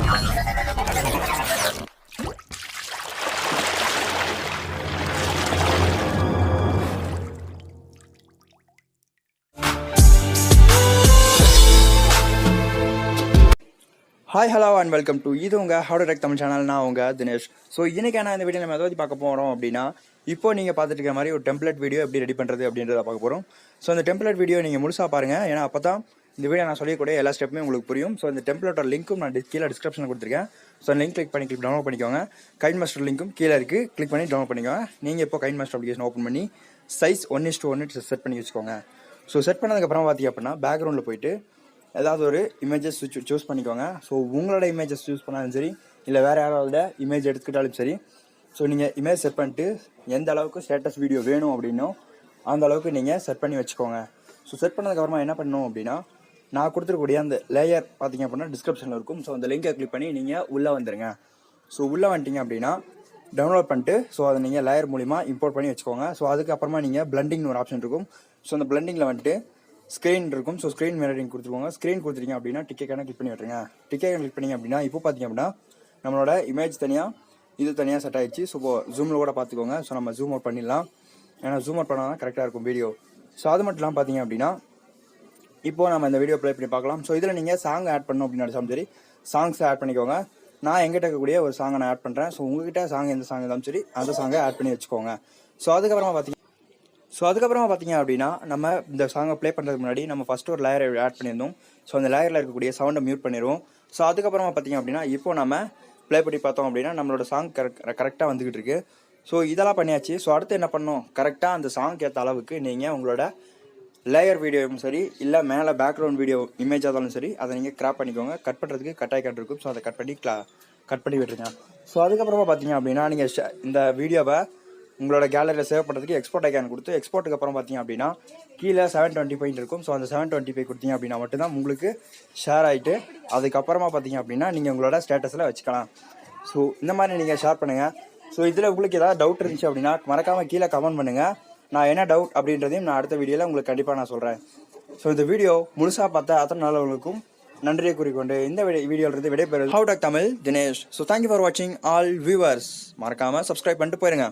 Hi, hello and welcome to இது உங்கள் How to Tech Tamil channel. நான் உங்கள் தினேஷ். ஸோ இன்றைக்கான இந்த வீடியோ நம்ம எதாவது பார்க்க போகிறோம் அப்படின்னா, இப்போ நீங்கள் பார்த்துட்டு இருக்க மாதிரி ஒரு டெம்ப்ளேட் வீடியோ எப்படி ரெடி பண்ணுறது அப்படின்றத பார்க்க போகிறோம். ஸோ அந்த டெம்ப்ளேட் வீடியோ நீங்கள் முழுசாக பாருங்கள், ஏன்னா அப்போ தான் இந்த வீடியோ நான் சொல்லக்கூடிய எல்லா ஸ்டெப்புமே உங்களுக்கு புரியும். ஸோ இந்த டெம்ப்ளேட்டோட லிங்க்கும் நான் கீழே டிஸ்கிரிப்ஷனில் கொடுத்துருக்கேன். ஸோ அந்த லிங்க் கிளிக் டவுன்லோட் பண்ணிக்கோங்க. கைன்மாஸ்டர் லிங்க்கும் கீழே இருக்குது, கிளிக் பண்ணி டவுன்லோட் பண்ணிக்கோங்க. நீங்கள் இப்போ கைன்மாஸ்டர் அப்ளிகேஷன் ஓப்பன் பண்ணி சைஸ் 1:1 செட் பண்ணி வச்சுக்கோங்க. ஸோ செட் பண்ணதுக்கப்புறம் பார்த்தீங்க அப்படின்னா பேக்ரவுண்டில் போயிட்டு ஏதாவது ஒரு இமேஜஸ் சூஸ் பண்ணிக்கோங்க. ஸோ உங்களோட இமேஜஸ் சூஸ் பண்ணாலும் சரி, இல்லை வேறு யாராவது இமேஜ் எடுத்துக்கிட்டாலும் சரி. ஸோ நீங்கள் இமேஜ் செட் பண்ணிட்டு எந்த அளவுக்கு ஸ்டேட்டஸ் வீடியோ வேணும் அப்படின்னோ அந்த அளவுக்கு நீங்கள் செட் பண்ணி வச்சுக்கோங்க. ஸோ செட் பண்ணதுக்கப்புறமா என்ன பண்ணணும் அப்படின்னா, நான் கொடுத்துருக்கூடிய அந்த லேயர் பார்த்தீங்க அப்படின்னா டிஸ்கிரிப்ஷனில் இருக்கும். ஸோ அந்த லிங்கை கிளிக் பண்ணி நீங்கள் உள்ளே வந்துடுங்க. ஸோ உள்ளே வந்துட்டீங்க அப்படின்னா டவுன்லோட் பண்ணிட்டு ஸோ அதை நீங்கள் லேயர் மூலிமா இம்போர்ட் பண்ணி வச்சுக்கோங்க. ஸோ அதுக்கப்புறமா நீங்கள் பிளண்டிங்னு ஒரு ஆப்ஷன் இருக்கும். ஸோ அந்த பிளண்டிங்கில் வந்துட்டு ஸ்க்ரீன் இருக்கும். ஸோ ஸ்க்ரீன் மிரரிங் கொடுத்துருவாங்க. ஸ்க்ரீன் கொடுத்துருங்க அப்படின்னா டிக்கெட்டான கிளிக் பண்ணி விட்டுருங்க. டிக்கெட் கிளிக் பண்ணிங்க அப்படின்னா இப்போ பார்த்தீங்க அப்படின்னா நம்மளோட இமேஜ் தனியாக இது தனியாக செட் ஆகிடுச்சு. ஸோ இப்போ ஜூமில் கூட பார்த்துக்கோங்க. ஸோ நம்ம ஜூம் அவுட் பண்ணிடலாம், ஏன்னா ஜூம் அவுட் பண்ணால் தான் கரெக்டாக இருக்கும் வீடியோ. ஸோ அது மட்டும் இல்லாமல் பார்த்தீங்க அப்படின்னா இப்போது நம்ம இந்த வீடியோ ப்ளே பண்ணி பார்க்கலாம். ஸோ இதில் நீங்கள் சாங் ஆட் பண்ணணும் அப்படின்னு நினச்சாலும் சரி, சாங்ஸ் ஆட் பண்ணிக்கோங்க. நான் எங்கிட்ட இருக்கக்கூடிய ஒரு சாங்கை நான் ஆட் பண்ணுறேன். ஸோ உங்ககிட்ட சாங் எந்த சாங் இருந்தாலும் சரி அந்த சாங்கை ஆட் பண்ணி வச்சுக்கோங்க. ஸோ அதுக்கப்புறமா பார்த்தீங்க அப்படின்னா நம்ம இந்த சாங்கை ப்ளே பண்ணுறதுக்கு முன்னாடி நம்ம ஃபஸ்ட்டு ஒரு லேயரை ஆட் பண்ணியிருந்தோம். ஸோ அந்த லேயரில் இருக்கக்கூடிய சவுண்டை மியூட் பண்ணிடுவோம். ஸோ அதுக்கப்புறமா பார்த்தீங்க அப்படின்னா இப்போ நம்ம ப்ளே பண்ணி பார்த்தோம் அப்படின்னா நம்மளோட சாங் கரெக்டாக வந்துக்கிட்டு இருக்கு. ஸோ இதெல்லாம் பண்ணியாச்சு. ஸோ அடுத்து என்ன பண்ணணும், கரெக்டாக அந்த சாங்க்கு ஏற்ற அளவுக்கு நீங்கள் உங்களோட லேயர் வீடியோவும் சரி, இல்லை மேலே பேக்ரவுண்ட் வீடியோ இமேஜாக இருந்தாலும் சரி, அதை நீங்கள் கிராப் பண்ணிக்கோங்க. கட் பண்ணுறதுக்கு கட்டாய் கட் இருக்கும். ஸோ அதை கட் பண்ணி விட்டுருங்க. ஸோ அதுக்கப்புறமா பார்த்தீங்க அப்படின்னா நீங்கள் இந்த வீடியோவை உங்களோட கேலரியில் சேவ் பண்ணுறதுக்கு எக்ஸ்போர்ட் ஐக்கான் கொடுத்து எக்ஸ்போர்ட்டுக்கு அப்புறம் பார்த்தீங்க அப்படின்னா கீழே 720p இருக்கும். ஸோ அந்த 720p கொடுத்தீங்க அப்படின்னா மட்டும்தான் உங்களுக்கு ஷேர் ஆகிட்டு அதுக்கப்புறமா பார்த்தீங்க அப்படின்னா நீங்கள் உங்களோட ஸ்டேட்டஸில் வச்சுக்கலாம். ஸோ இந்த மாதிரி நீங்கள் ஷேர் பண்ணுங்கள். ஸோ இதில் உங்களுக்கு ஏதாவது டவுட் இருந்துச்சு அப்படின்னா மறக்காமல் கீழே கமெண்ட் பண்ணுங்கள். நான் என்ன டவுட் அப்படின்றதையும் நான் அடுத்த வீடியோவில் உங்களுக்கு கண்டிப்பாக நான் சொல்கிறேன். ஸோ இந்த வீடியோ முழுசாக பார்த்த அத்தனை நல்லவங்களுக்கும் நன்றியை கூறிக்கொண்டு இந்த வீடியோவிலிருந்து விடைபெறுவது How to Tech Tamil Dinesh. So thank you for வாட்சிங் ஆல் வியூவர்ஸ். மறக்காமல் சப்ஸ்கிரைப் பண்ணிட்டு போயிருங்க.